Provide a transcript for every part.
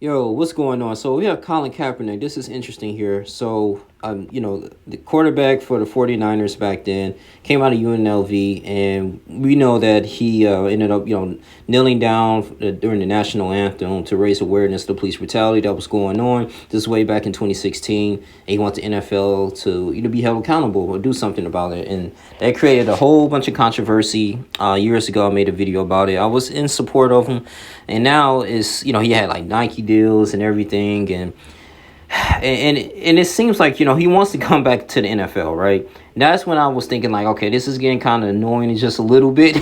Yo, what's going on? So we have Colin Kaepernick. This is interesting here. So, the quarterback for the 49ers back then came out of UNLV, and we know that he ended up, kneeling down during the national anthem to raise awareness to police brutality that was going on. This way back in 2016, and he wanted the NFL to, be held accountable or do something about it. And that created a whole bunch of controversy. Years ago, I made a video about it. I was in support of him, and now he had like Nike deals and everything, and it seems like he wants to come back to the NFL, right? And that's when I was thinking like, okay, this is getting kind of annoying just a little bit,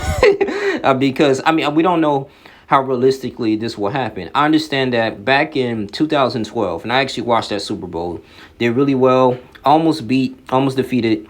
because we don't know how realistically this will happen. I understand that back in 2012, and I actually watched that Super Bowl, did really well, almost defeated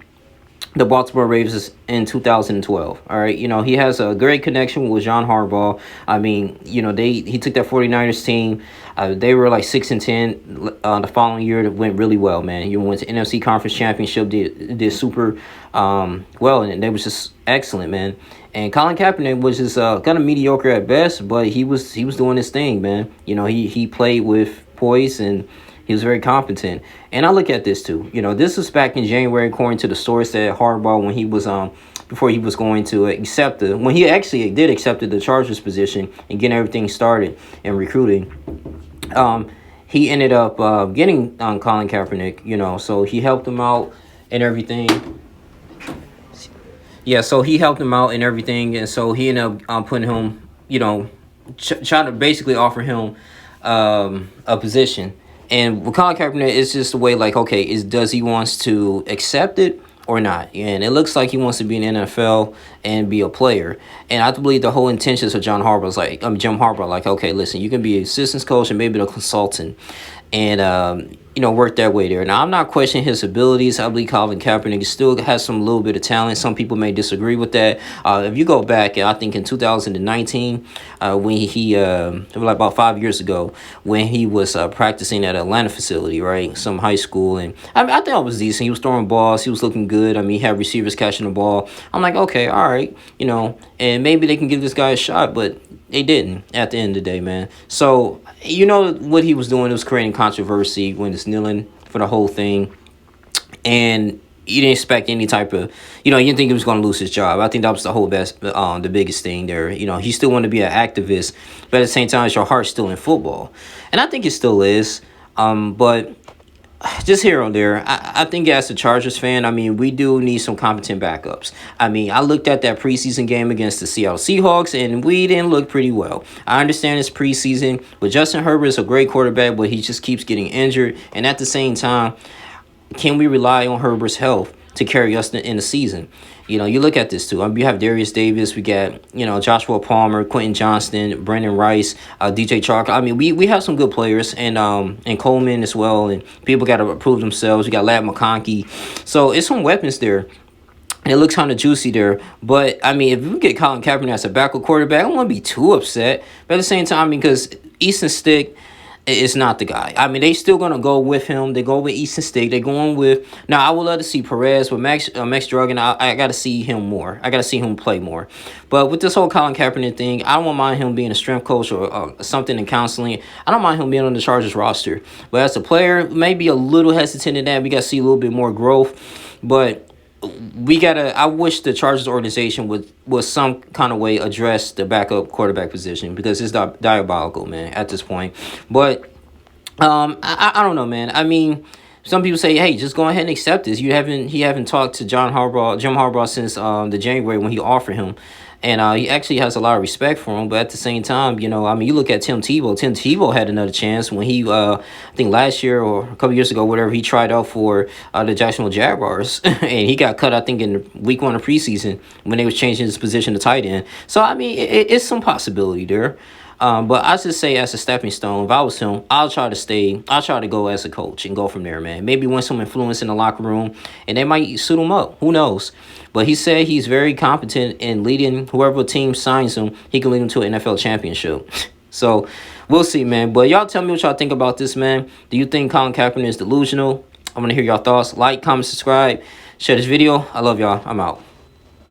the Baltimore Ravens in 2012. All right. He has a great connection with John Harbaugh. He took that 49ers team. They were like 6-10 the following year. That went really well, man. You went to NFC Conference Championship, did super well, and they was just excellent, man. And Colin Kaepernick was just kind of mediocre at best, but he was doing his thing, man. He played with poise, and he was very competent. And I look at this too. This was back in January, according to the source that Harbaugh, when he was before he was going to when he actually did accept the Chargers position and getting everything started and recruiting. He ended up getting Colin Kaepernick. So he helped him out and everything. Yeah, so he helped him out and everything, and so he ended up putting him, trying to basically offer him a position. And with Colin Kaepernick, it's just a way like, okay, does he wants to accept it or not? And it looks like he wants to be in the NFL and be a player. And I believe the whole intentions of Jim Harbaugh, like, okay, listen, you can be an assistant coach and maybe a consultant, and work that way there. Now, I'm not questioning his abilities. I believe Colin Kaepernick still has some little bit of talent. Some people may disagree with that. If you go back, I think in 2019, when he like about 5 years ago, when he was practicing at Atlanta facility, right, some high school, and I think it was decent. He was throwing balls. He was looking good. He had receivers catching the ball. I'm like, okay, all right, and maybe they can give this guy a shot, but they didn't at the end of the day, man. So, what he was doing was creating controversy when it's kneeling for the whole thing. And you didn't expect any type of, you didn't think he was going to lose his job. I think that was the biggest thing there. He still wanted to be an activist, but at the same time, your heart's still in football. And I think it still is. But just here or there, I think as a Chargers fan, we do need some competent backups. I looked at that preseason game against the Seattle Seahawks, and we didn't look pretty well. I understand it's preseason, but Justin Herbert is a great quarterback, but he just keeps getting injured. And at the same time, can we rely on Herbert's health to carry us in the season? You look at this too. You have Darius Davis, we got Joshua Palmer, Quentin Johnston, Brandon Rice, DJ Chark. We have some good players, and Coleman as well. And people got to prove themselves. We got Lad McConkey, so it's some weapons there. And it looks kind of juicy there. But, if we get Colin Kaepernick as a backup quarterback, I don't want to be too upset. But at the same time, because Easton Stick is not the guy. They still going to go with him. They go with Easton Stick. They're going with... Now, I would love to see Perez, but Max Duggan, I got to see him more. I got to see him play more. But with this whole Colin Kaepernick thing, I don't mind him being a strength coach or something in counseling. I don't mind him being on the Chargers roster. But as a player, maybe a little hesitant in that. We got to see a little bit more growth. But I wish the Chargers organization would some kind of way address the backup quarterback position, because it's diabolical, man, at this point. But I don't know, man. Some people say, hey, just go ahead and accept this. He haven't talked to Jim Harbaugh since the January when he offered him. And he actually has a lot of respect for him. But at the same time, you look at Tim Tebow. Tim Tebow had another chance when he, I think last year or a couple years ago, whatever, he tried out for the Jacksonville Jaguars. And he got cut, I think, in week 1 of preseason when they was changing his position to tight end. So, it's some possibility there. But I just say, as a stepping stone, if I was him, I'll try to go as a coach and go from there, man. Maybe win some influence in the locker room, and they might suit him up. Who knows? But he said he's very competent in leading whoever team signs him. He can lead them to an NFL championship. So we'll see, man. But y'all tell me what y'all think about this, man. Do you think Colin Kaepernick is delusional? I want to hear y'all thoughts. Like, comment, subscribe, share this video. I love y'all. I'm out.